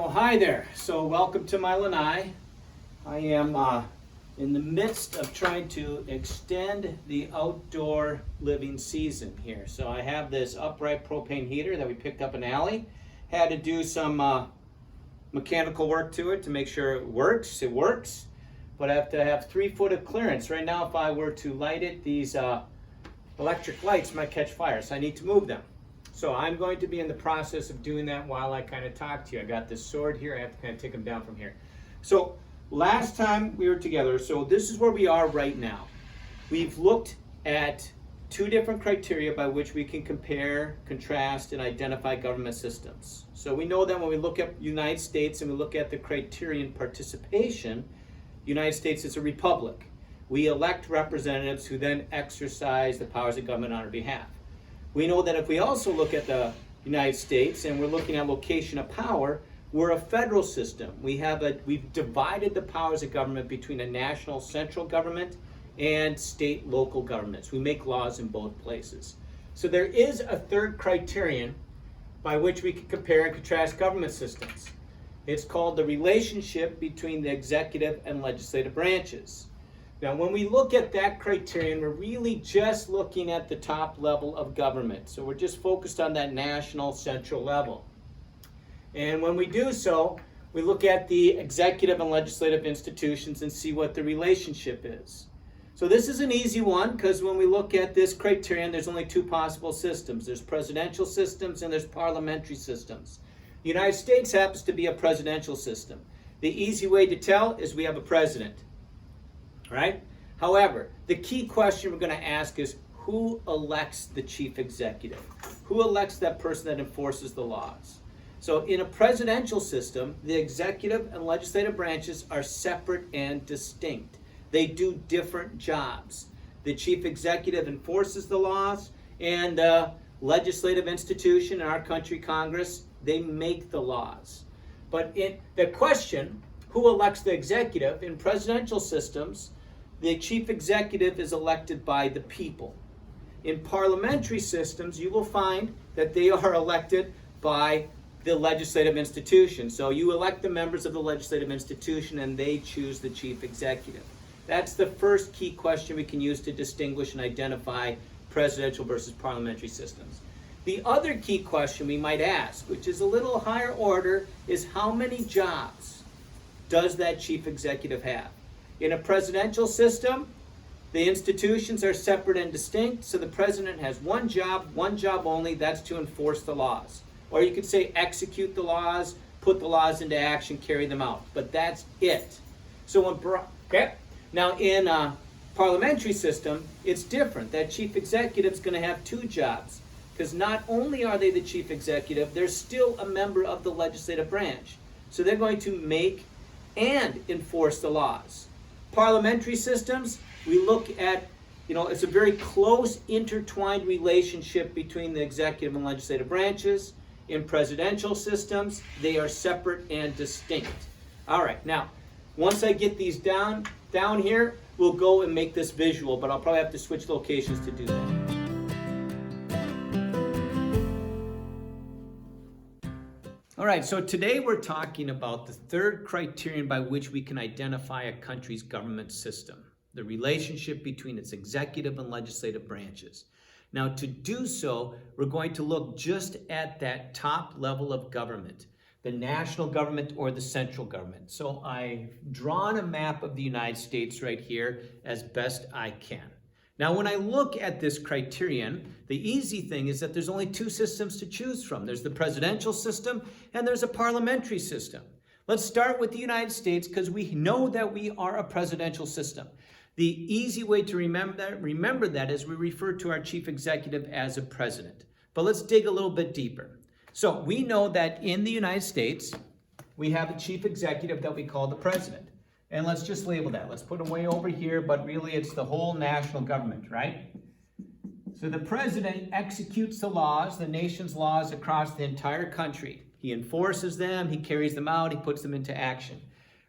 So hi there. So welcome to my lanai. I am in the midst of trying to extend the outdoor living season here. So I have this upright propane heater that we picked up in an alley. Had to do some mechanical work to it to make sure it works. It works, but I have to have 3 foot of clearance. Right now, if I were to light it, these electric lights might catch fire, so I need to move them. So I'm going to be in the process of doing that while I kind of talk to you. I got this sword here. I have to kind of take them down from here. So last time we were together, so this is where we are right now. We've looked at 2 different criteria by which we can compare, contrast, and identify government systems. So we know that when we look at United States and we look at the criterion participation, United States is a republic. We elect representatives who then exercise the powers of government on our behalf. We know that if we also look at the United States and we're looking at location of power, we're a federal system. We've divided the powers of government between a national central government and state local governments. We make laws in both places. So there is a third criterion by which we can compare and contrast government systems. It's called the relationship between the executive and legislative branches. Now, when we look at that criterion, we're really just looking at the top level of government. So we're just focused on that national central level. And when we do so, we look at the executive and legislative institutions and see what the relationship is. So this is an easy one because when we look at this criterion, there's only 2 possible systems. There's presidential systems and there's parliamentary systems. The United States happens to be a presidential system. The easy way to tell is we have a president. Right? However, the key question we're going to ask is who elects the chief executive? Who elects that person that enforces the laws? So in a presidential system, the executive and legislative branches are separate and distinct. They do different jobs. The chief executive enforces the laws, and the legislative institution in our country, Congress, they make the laws. But in the question, who elects the executive, in presidential systems, the chief executive is elected by the people. In parliamentary systems, you will find that they are elected by the legislative institution. So you elect the members of the legislative institution and they choose the chief executive. That's the first key question we can use to distinguish and identify presidential versus parliamentary systems. The other key question we might ask, which is a little higher order, is how many jobs does that chief executive have? In a presidential system, the institutions are separate and distinct, so the president has one job only, that's to enforce the laws. Or you could say execute the laws, put the laws into action, carry them out. But that's it. So now in a parliamentary system, it's different. That chief executive is going to have 2 jobs. Because not only are they the chief executive, they're still a member of the legislative branch. So they're going to make and enforce the laws. Parliamentary systems, we look at, it's a very close intertwined relationship between the executive and legislative branches. In presidential systems, they are separate and distinct. All right, now, once I get these down here, we'll go and make this visual, but I'll probably have to switch locations to do that. All right, so today we're talking about the third criterion by which we can identify a country's government system, the relationship between its executive and legislative branches. Now, to do so, we're going to look just at that top level of government, the national government or the central government. So I've drawn a map of the United States right here as best I can. Now, when I look at this criterion, the easy thing is that there's only 2 systems to choose from. There's the presidential system and there's a parliamentary system. Let's start with the United States because we know that we are a presidential system. The easy way to remember that is we refer to our chief executive as a president. But let's dig a little bit deeper. So we know that in the United States, we have a chief executive that we call the president. And let's just label that. Let's put it way over here, but really it's the whole national government, right? So the president executes the laws, the nation's laws across the entire country. He enforces them, he carries them out, he puts them into action.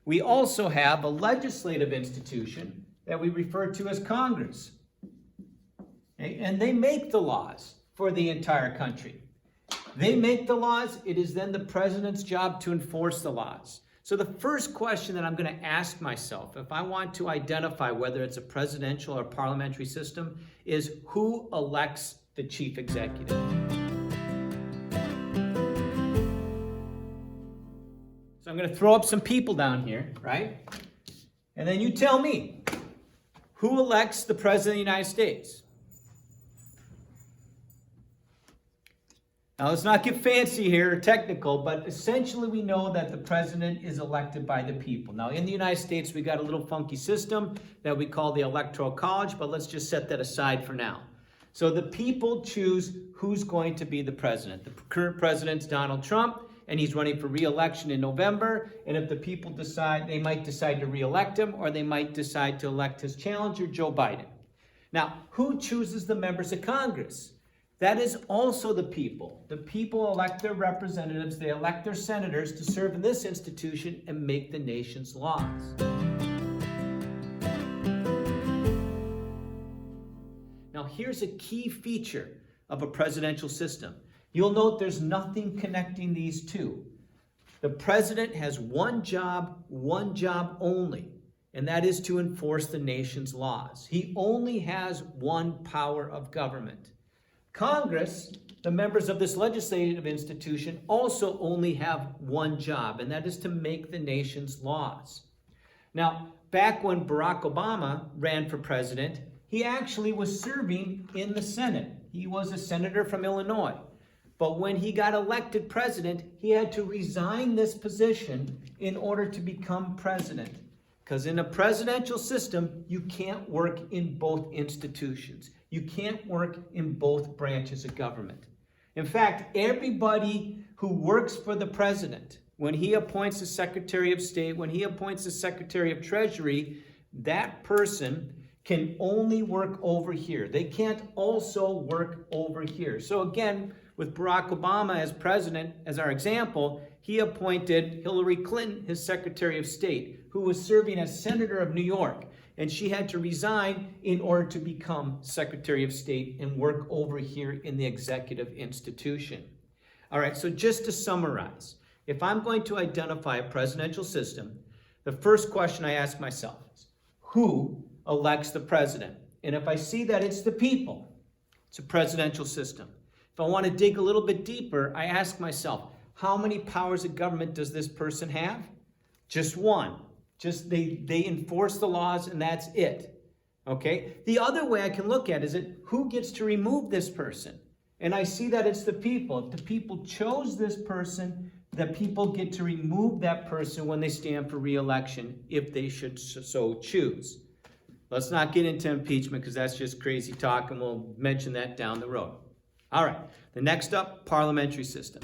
We also have a legislative institution that we refer to as Congress. Okay? And they make the laws for the entire country. They make the laws. It is then the president's job to enforce the laws. So the first question that I'm going to ask myself, if I want to identify whether it's a presidential or parliamentary system, is who elects the chief executive? So I'm going to throw up some people down here, right? And then you tell me, who elects the President of the United States? Now, let's not get fancy here or technical, but essentially we know that the president is elected by the people. Now, in the United States, we got a little funky system that we call the Electoral College, but let's just set that aside for now. So the people choose who's going to be the president. The current president's Donald Trump, and he's running for re-election in November. And if the people decide, they might decide to re-elect him, or they might decide to elect his challenger, Joe Biden. Now, who chooses the members of Congress? That is also the people. The people elect their representatives, they elect their senators to serve in this institution and make the nation's laws. Now, here's a key feature of a presidential system. You'll note there's nothing connecting these two. The president has one job only, and that is to enforce the nation's laws. He only has one power of government. Congress, the members of this legislative institution, also only have one job, and that is to make the nation's laws. Now, back when Barack Obama ran for president, he actually was serving in the Senate. He was a senator from Illinois. But when he got elected president, he had to resign this position in order to become president. Because in a presidential system, you can't work in both institutions. You can't work in both branches of government. In fact, everybody who works for the president, when he appoints a Secretary of State, when he appoints a Secretary of Treasury, that person can only work over here. They can't also work over here. So again, with Barack Obama as president, as our example, he appointed Hillary Clinton his Secretary of State, who was serving as Senator of New York. And she had to resign in order to become Secretary of State and work over here in the executive institution. All right, so just to summarize, if I'm going to identify a presidential system, the first question I ask myself is, who elects the president? And if I see that it's the people, it's a presidential system. If I want to dig a little bit deeper, I ask myself, how many powers of government does this person have? Just one. Just they enforce the laws and that's it. Okay? The other way I can look at is who gets to remove this person? And I see that it's the people. If the people chose this person, the people get to remove that person when they stand for re-election, if they should so choose. Let's not get into impeachment because that's just crazy talk, and we'll mention that down the road. All right, the next up, parliamentary system.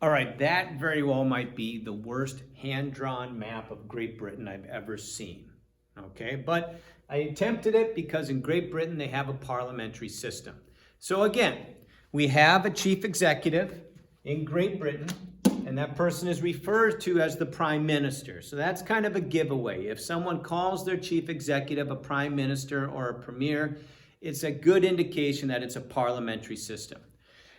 All right, that very well might be the worst hand-drawn map of Great Britain I've ever seen. Okay, but I attempted it because in Great Britain they have a parliamentary system. So again, we have a chief executive in Great Britain, and that person is referred to as the prime minister. So that's kind of a giveaway. If someone calls their chief executive a prime minister or a premier, it's a good indication that it's a parliamentary system.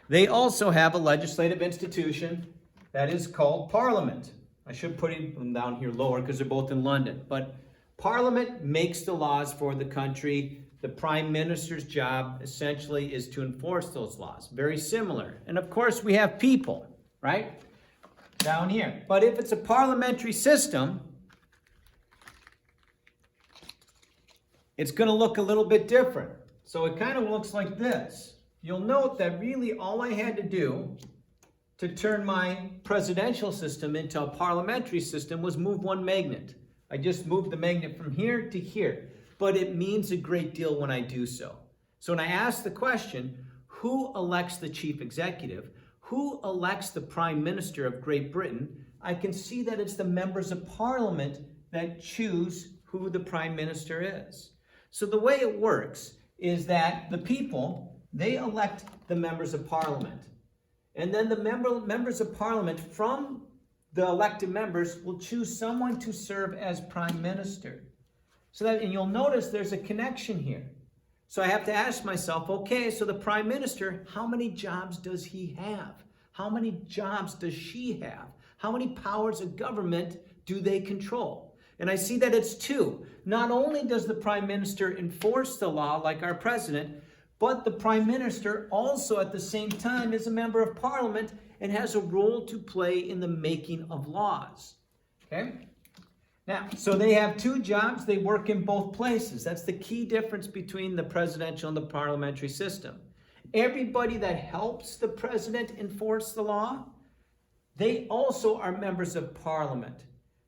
They also have a legislative institution that is called Parliament. I should put them down here lower because they're both in London. But Parliament makes the laws for the country. The Prime Minister's job essentially is to enforce those laws. Very similar. And of course we have people, right? Down here. But if it's a parliamentary system, it's going to look a little bit different. So it kind of looks like this. You'll note that really all I had to do to turn my presidential system into a parliamentary system was move one magnet. I just moved the magnet from here to here. But it means a great deal when I do so. So when I ask the question, who elects the chief executive? Who elects the prime minister of Great Britain? I can see that it's the members of parliament that choose who the prime minister is. So the way it works is that the people, they elect the members of parliament. And then the members of parliament from the elected members will choose someone to serve as prime minister. So that, and you'll notice there's a connection here. So I have to ask myself, okay, so the prime minister, how many jobs does he have? How many jobs does she have? How many powers of government do they control? And I see that it's two. Not only does the prime minister enforce the law like our president, but the prime minister also at the same time is a member of parliament and has a role to play in the making of laws. Okay? Now, so they have two jobs. They work in both places. That's the key difference between the presidential and the parliamentary system. Everybody that helps the president enforce the law, they also are members of parliament.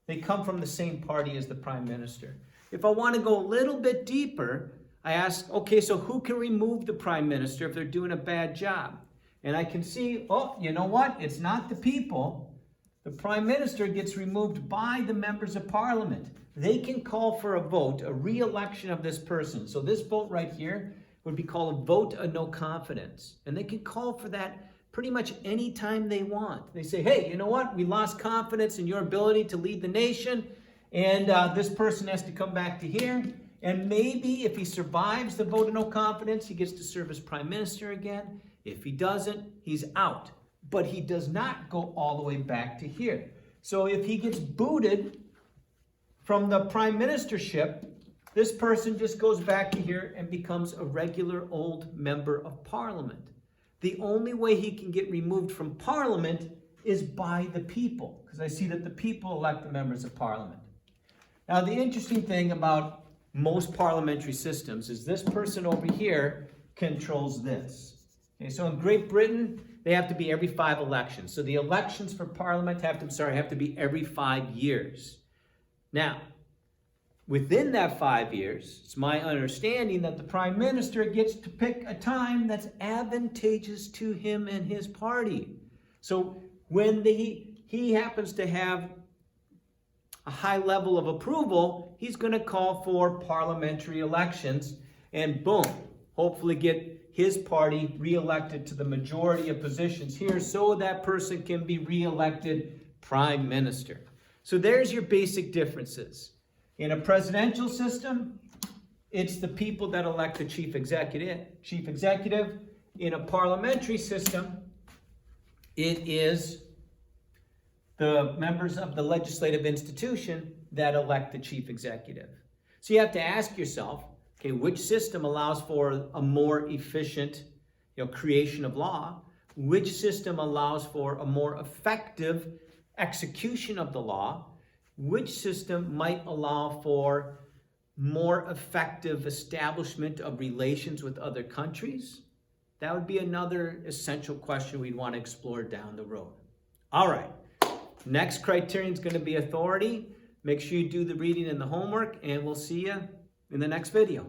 They come from the same party as the prime minister. If I want to go a little bit deeper, I ask, okay, so who can remove the prime minister if they're doing a bad job? And I can see, oh, you know what? It's not the people. The prime minister gets removed by the members of parliament. They can call for a vote, a re-election of this person. So this vote right here would be called a vote of no confidence. And they can call for that pretty much any time they want. They say, hey, you know what? We lost confidence in your ability to lead the nation, and this person has to come back to here. And maybe if he survives the vote of no confidence, he gets to serve as prime minister again. If he doesn't, he's out. But he does not go all the way back to here. So if he gets booted from the prime ministership, this person just goes back to here and becomes a regular old member of parliament. The only way he can get removed from parliament is by the people, because I see that the people elect the members of parliament. Now, the interesting thing about most parliamentary systems is this person over here controls this. Okay, so in Great Britain, they have to be every 5 elections. So the elections for parliament have to be every 5 years. Now, within that 5 years, it's my understanding that the prime minister gets to pick a time that's advantageous to him and his party. So when he happens to have a high level of approval, he's going to call for parliamentary elections and boom, hopefully get his party re-elected to the majority of positions here so that person can be re-elected prime minister. So there's your basic differences. In a presidential system, it's the people that elect the chief executive. In a parliamentary system, it is the members of the legislative institution that elect the chief executive. So you have to ask yourself, okay, which system allows for a more efficient, creation of law? Which system allows for a more effective execution of the law? Which system might allow for more effective establishment of relations with other countries? That would be another essential question we'd want to explore down the road. All right. Next criterion is going to be authority. Make sure you do the reading and the homework, and we'll see you in the next video.